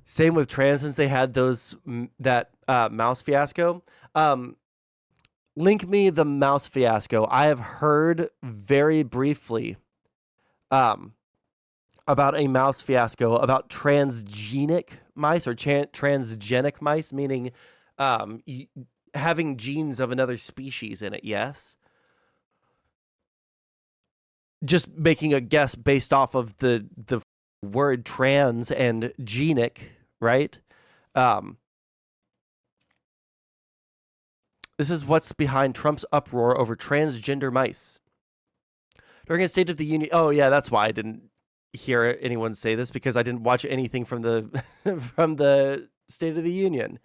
Same with trans, since they had that mouse fiasco. Link me the mouse fiasco. I have heard very briefly about a mouse fiasco about transgenic mice or transgenic mice, meaning having genes of another species in it. Yes. Just making a guess based off of the word trans and genic, right? This is what's behind Trump's uproar over transgender mice. During a State of the Union... Oh, yeah, that's why I didn't hear anyone say this, because I didn't watch anything from the from the State of the Union.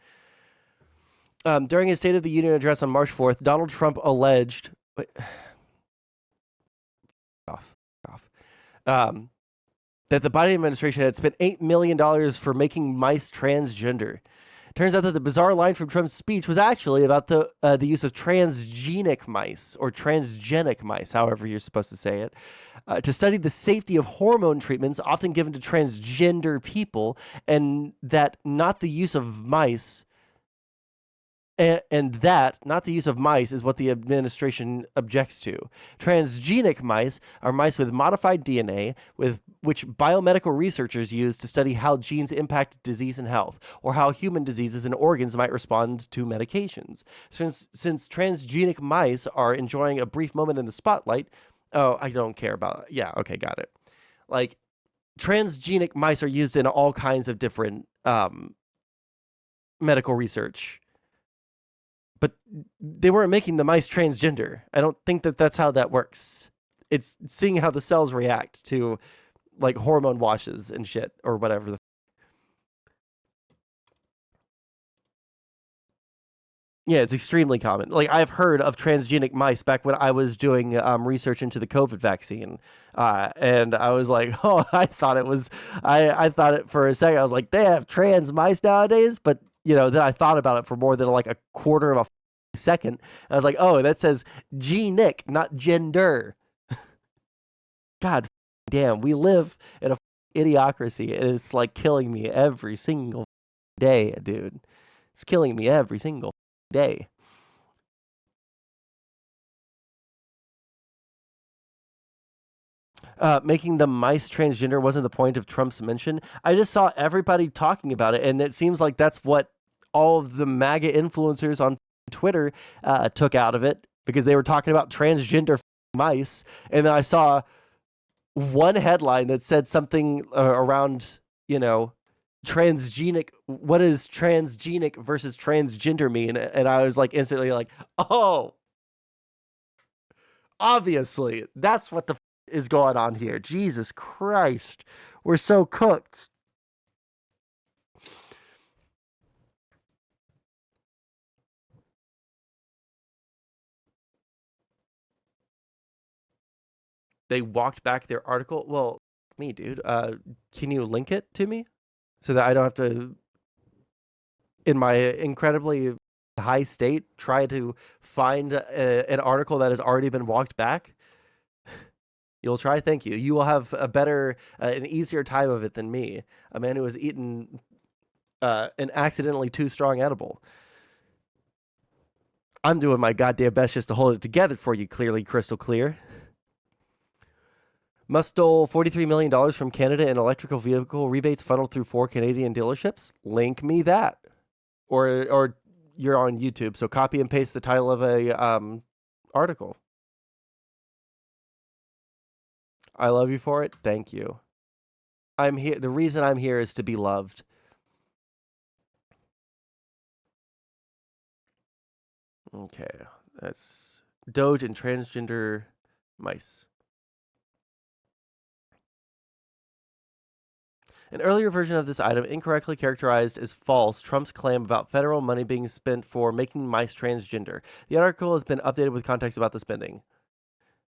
During his State of the Union address on March 4th, Donald Trump alleged... that the Biden administration had spent $8 million for making mice transgender. Turns out that the bizarre line from Trump's speech was actually about the use of transgenic mice, or transgenic mice, however you're supposed to say it, to study the safety of hormone treatments often given to transgender people, and that not the use of mice... And that, not the use of mice, is what the administration objects to. Transgenic mice are mice with modified DNA, with which biomedical researchers use to study how genes impact disease and health, or how human diseases and organs might respond to medications. Since transgenic mice are enjoying a brief moment in the spotlight... Oh, I don't care about it. Yeah, okay, got it. Like, transgenic mice are used in all kinds of different medical research. But they weren't making the mice transgender. I don't think that that's how that works. It's seeing how the cells react to, like, hormone washes and shit, or whatever. Yeah, it's extremely common. Like, I've heard of transgenic mice back when I was doing research into the COVID vaccine. And I was like, oh, I thought it for a second. I was like, they have trans mice nowadays? But, then I thought about it for more than like a quarter of a second. I was like, oh, that says genic, not gender. God damn, we live in a idiocracy, and it's like killing me every single day, dude. It's killing me every single day. Making the mice transgender wasn't the point of Trump's mention. I just saw everybody talking about it, and it seems like that's what all of the MAGA influencers on Twitter took out of it, because they were talking about transgender mice. And then I saw one headline that said something around, transgenic. What does transgenic versus transgender mean? And I was like instantly like, oh, obviously that's what the is going on here. Jesus Christ, we're so cooked. They walked back their article. Well, me, dude. Can you link it to me so that I don't have to, in my incredibly high state, try to find an article that has already been walked back? You'll try? Thank you. You will have a better, an easier time of it than me, a man who has eaten an accidentally too strong edible. I'm doing my goddamn best just to hold it together for you, clearly crystal clear. Musk stole $43 million from Canada in electrical vehicle rebates funneled through 4 Canadian dealerships. Link me that. Or you're on YouTube, so copy and paste the title of a article. I love you for it. Thank you. I'm here. The reason I'm here is to be loved. Okay, that's Doge and transgender mice. An earlier version of this item incorrectly characterized as false Trump's claim about federal money being spent for making mice transgender. The article has been updated with context about the spending,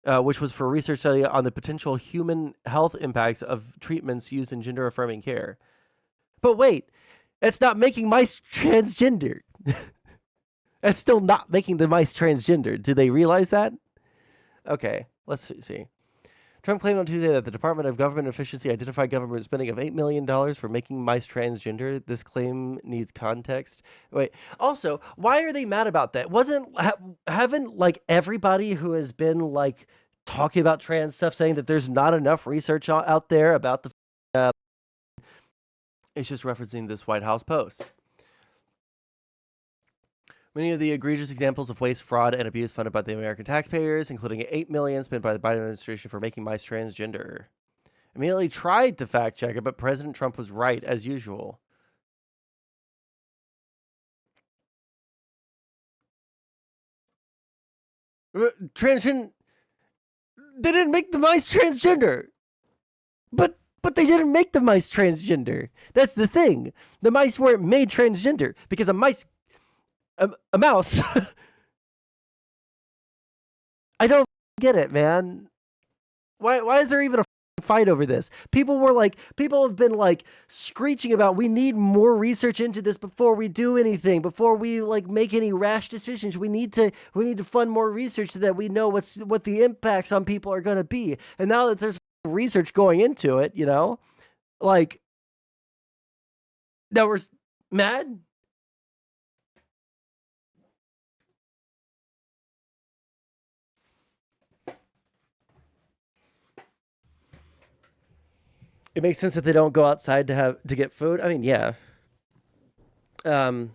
which was for a research study on the potential human health impacts of treatments used in gender-affirming care. But wait, it's not making mice transgender. It's still not making the mice transgender. Did they realize that? Okay, let's see. Trump claimed on Tuesday that the Department of Government Efficiency identified government spending of $8 million for making mice transgender. This claim needs context. Wait, also, why are they mad about that? Haven't like everybody who has been like talking about trans stuff saying that there's not enough research out there about the. It's just referencing this White House post. Many of the egregious examples of waste, fraud, and abuse funded by the American taxpayers, including $8 million spent by the Biden administration for making mice transgender. Immediately tried to fact check it, but President Trump was right as usual. They didn't make the mice transgender, but they didn't make the mice transgender. That's the thing. The mice weren't made transgender because a mouse. I don't get it, man. Why is there even a fight over this? People have been like screeching about we need more research into this before we do anything, before we like make any rash decisions. We need to fund more research so that we know what the impacts on people are going to be. And now that there's research going into it, like now we're mad. It makes sense that they don't go outside to get food. I mean, yeah. And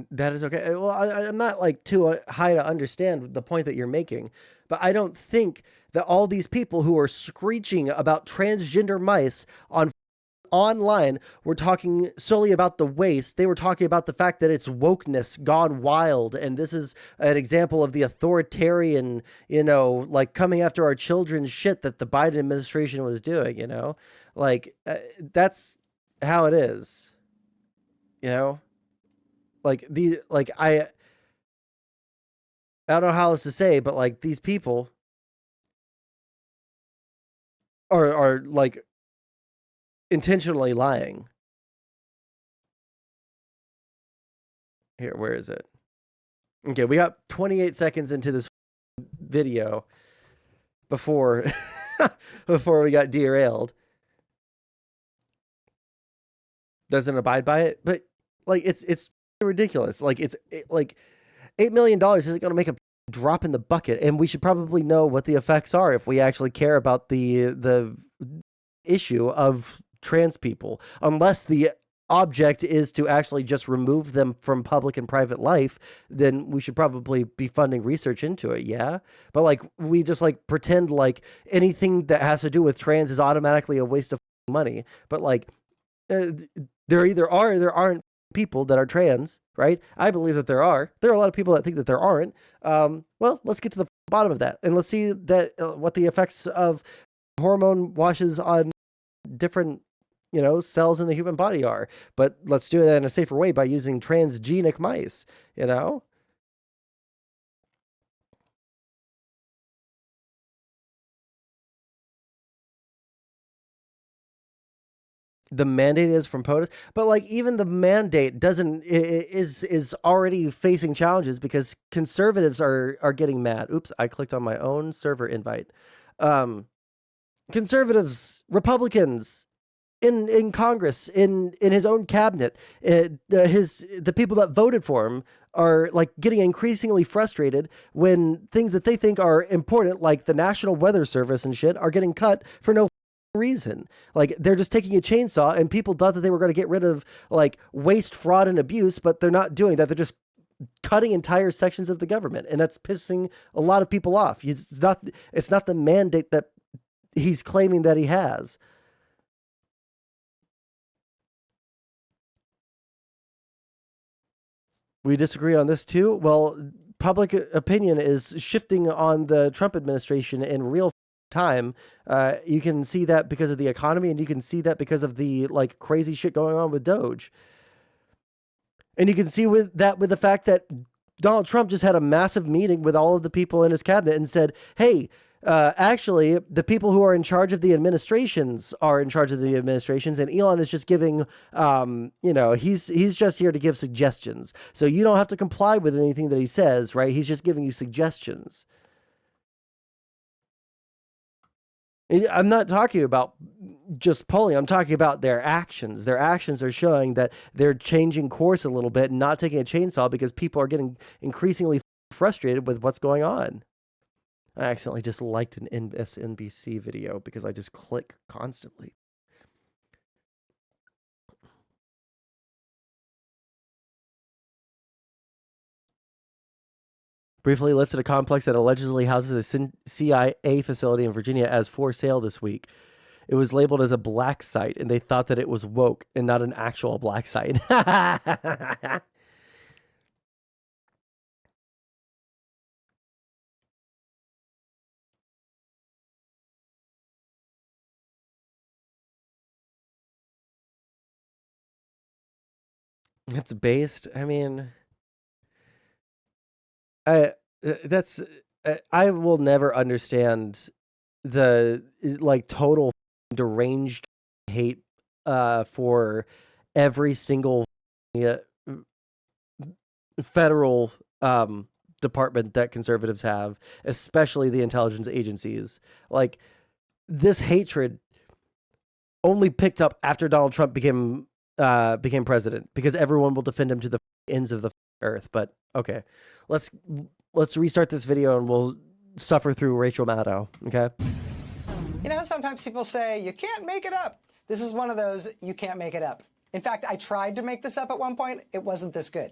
that is okay. Well, I'm not like too high to understand the point that you're making, but I don't think that all these people who are screeching about transgender mice online were talking solely about the waste. They were talking about the fact that it's wokeness gone wild, and this is an example of the authoritarian, like coming after our children's shit that the Biden administration was doing. Like that's how it is. I don't know how else to say, but like these people are like intentionally lying. Here, where is it? Okay, we got 28 seconds into this video before we got derailed. Doesn't abide by it, but like it's ridiculous. Like like $8 million isn't going to make a drop in the bucket, and we should probably know what the effects are if we actually care about the issue of trans people, unless the object is to actually just remove them from public and private life. Then we should probably be funding research into it. Yeah, but like we just like pretend like anything that has to do with trans is automatically a waste of money. But like there either are or there aren't people that are trans, right? I believe that there are. There are a lot of people that think that there aren't. Well, let's get to the bottom of that, and let's see that what the effects of hormone washes on different, cells in the human body are. But let's do that in a safer way by using transgenic mice. The mandate is from POTUS, but like even the mandate is already facing challenges because conservatives are getting mad. Oops, I clicked on my own server invite. Conservatives, Republicans in Congress, in his own cabinet, the people that voted for him are like getting increasingly frustrated when things that they think are important, like the National Weather Service and shit, are getting cut for no reason. Like they're just taking a chainsaw, and people thought that they were going to get rid of like waste, fraud, and abuse, but they're not doing that. They're just cutting entire sections of the government, and that's pissing a lot of people off. It's not the mandate that he's claiming that he has. We disagree on this too. Well, public opinion is shifting on the Trump administration in real time. You can see that because of the economy, and you can see that because of the like crazy shit going on with Doge. And you can see with the fact that Donald Trump just had a massive meeting with all of the people in his cabinet and said, hey, actually, the people who are in charge of the administrations are in charge of the administrations, and Elon is just giving, he's just here to give suggestions. So you don't have to comply with anything that he says, right? He's just giving you suggestions. I'm not talking about just polling. I'm talking about their actions. Their actions are showing that they're changing course a little bit and not taking a chainsaw because people are getting increasingly frustrated with what's going on. I accidentally just liked an msnbc video because I just click constantly. Briefly lifted a complex that allegedly houses a CIA facility in Virginia as for sale this week. It was labeled as a black site, and they thought that it was woke and not an actual black site. It's based, I mean, I will never understand the like total deranged hate for every single federal department that conservatives have, especially the intelligence agencies. Like, this hatred only picked up after Donald Trump became president, because everyone will defend him to the ends of the earth. But okay, let's restart this video and we'll suffer through Rachel Maddow. Okay. You know, sometimes people say you can't make it up. This is one of those you can't make it up. In fact, I tried to make this up at one point. It wasn't this good.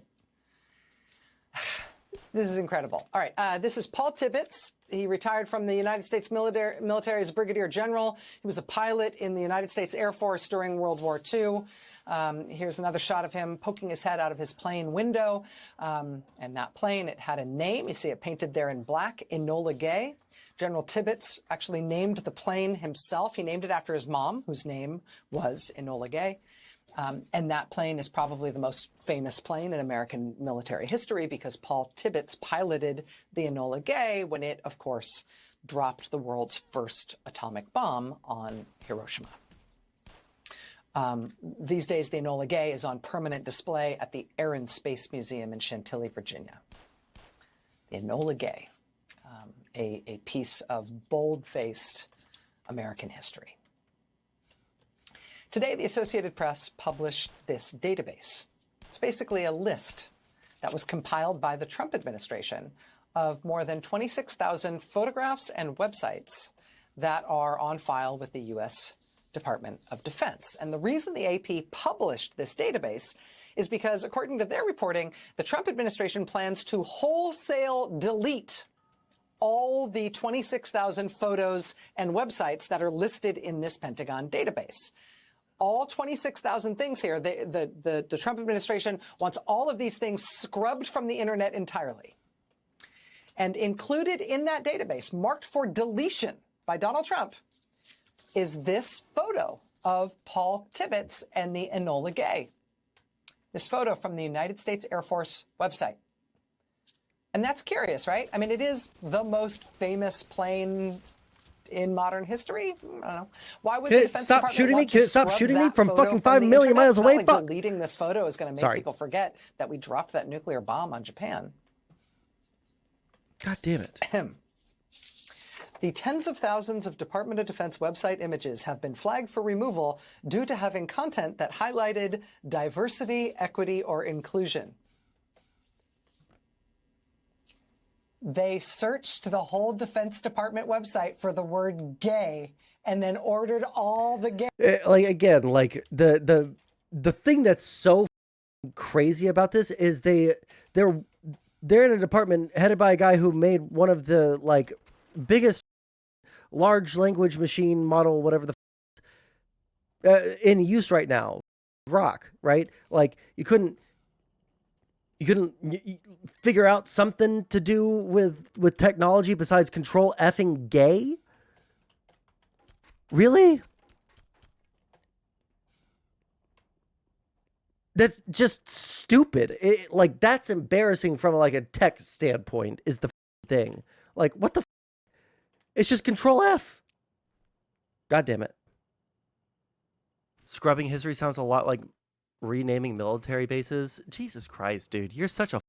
This is incredible. All right, this is Paul Tibbets. He retired from the United States military as Brigadier General. He was a pilot in the United States Air Force during World War II. Here's another shot of him poking his head out of his plane window. And that plane, it had a name. You see it painted there in black, Enola Gay. General Tibbets actually named the plane himself. He named it after his mom, whose name was Enola Gay. And that plane is probably the most famous plane in American military history because Paul Tibbets piloted the Enola Gay when it, of course, dropped the world's first atomic bomb on Hiroshima. These days, the Enola Gay is on permanent display at the Air and Space Museum in Chantilly, Virginia. The Enola Gay, a piece of bold-faced American history. Today, the Associated Press published this database. It's basically a list that was compiled by the Trump administration of more than 26,000 photographs and websites that are on file with the U.S. Department of Defense. And the reason the AP published this database is because, according to their reporting, the Trump administration plans to wholesale delete all the 26,000 photos and websites that are listed in this Pentagon database. All 26,000 things here, the Trump administration wants all of these things scrubbed from the internet entirely. And included in that database, marked for deletion by Donald Trump, is this photo of Paul Tibbets and the Enola Gay. This photo from the United States Air Force website. And that's curious, right? I mean, it is the most famous plane in modern history. I don't know. Why would the Defense Department shooting want me? to Stop shooting me from fucking 5 the million internet? miles away? It's not like deleting this photo is going to make people forget that we dropped that nuclear bomb on Japan. God damn it. The tens of thousands of Department of Defense website images have been flagged for removal due to having content that highlighted diversity, equity, or inclusion. They searched the whole Defense Department website for the word gay and then ordered all the gay. Like, again, like the thing that's so crazy about this is they're in a department headed by a guy who made one of the like biggest large language machine model, whatever the in use right now, Grok, right? Like, you couldn't figure out something to do with technology besides control effing gay? Really? That's just stupid. Like, that's embarrassing from like a tech standpoint is the thing. Like, what the it's just Control F. God damn it. Scrubbing history sounds a lot like renaming military bases. Jesus Christ, dude. You're such a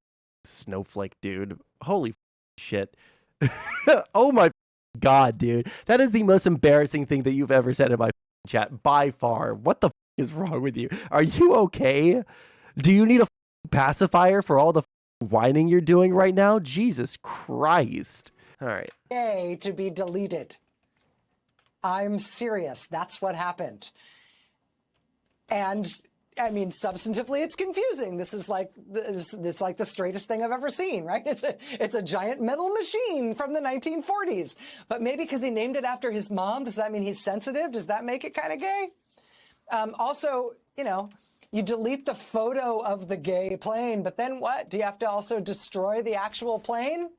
snowflake, dude. Holy shit. Oh my God, dude. That is the most embarrassing thing that you've ever said in my chat by far. What the is wrong with you? Are you okay? Do you need a pacifier for all the whining you're doing right now? Jesus Christ. All right. Gay to be deleted. I'm serious. That's what happened. And I mean, substantively, it's confusing. This is like it's like the straightest thing I've ever seen, right? It's a giant metal machine from the 1940s. But maybe because he named it after his mom, does that mean he's sensitive? Does that make it kind of gay? Also, you know, you delete the photo of the gay plane, but then what? Do you have to also destroy the actual plane?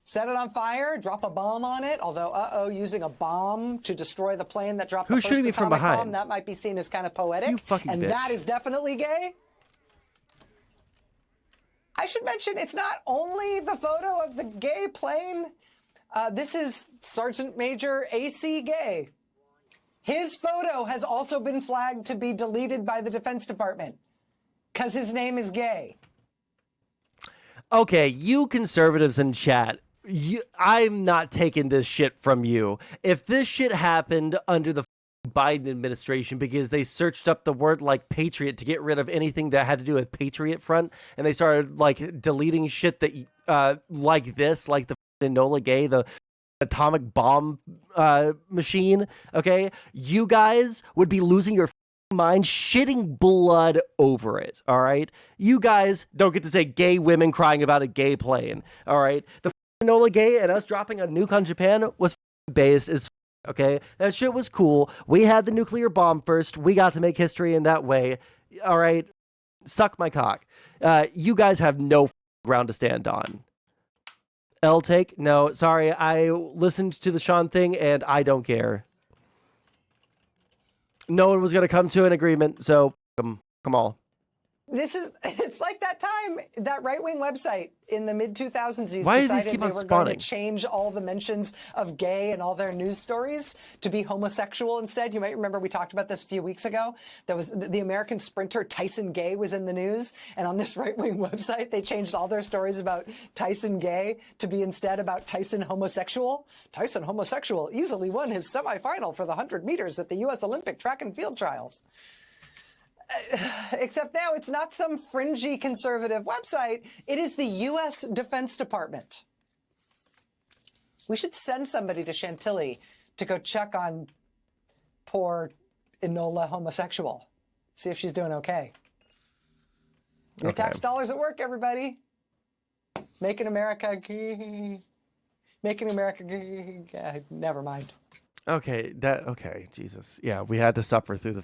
Set it on fire, drop a bomb on it, although, using a bomb to destroy the plane that dropped the first atomic from behind? bomb, that might be seen as kind of poetic. You fucking and bitch. That is definitely gay. I should mention, it's not only the photo of the gay plane. This is Sergeant Major A.C. Gay. His photo has also been flagged to be deleted by the Defense Department because his name is Gay. Okay, you conservatives in chat, I'm not taking this shit from you. If this shit happened under the Biden administration because they searched up the word like patriot to get rid of anything that had to do with Patriot Front, and they started like deleting shit that like this, like the Enola Gay, the atomic bomb machine, okay, you guys would be losing your mind, shitting blood over it. All right, you guys don't get to say gay women crying about a gay plane. All right, the Enola Gay and us dropping a nuke on Japan was based as okay. That shit was cool. We had the nuclear bomb first. We got to make history in that way. All right, suck my cock. You guys have no ground to stand on. L take? No, sorry. I listened to the Sean thing and I don't care. No one was going to come to an agreement, so come on. It's like that time, that right-wing website in the mid-2000s Why does decided these keep on they were spawning? going to change all the mentions of gay in all their news stories to be homosexual instead. You might remember we talked about this a few weeks ago. There was the American sprinter Tyson Gay was in the news, and on this right-wing website, they changed all their stories about Tyson Gay to be instead about Tyson homosexual. Tyson homosexual easily won his semifinal for the 100 meters at the U.S. Olympic track and field trials. Except now it's not some fringy conservative website. It is the U.S. Defense Department. We should send somebody to Chantilly to go check on poor Enola homosexual. See if she's doing okay. Your tax dollars at work, everybody. Making America... Making America... never mind. Okay, Jesus. Yeah, we had to suffer through the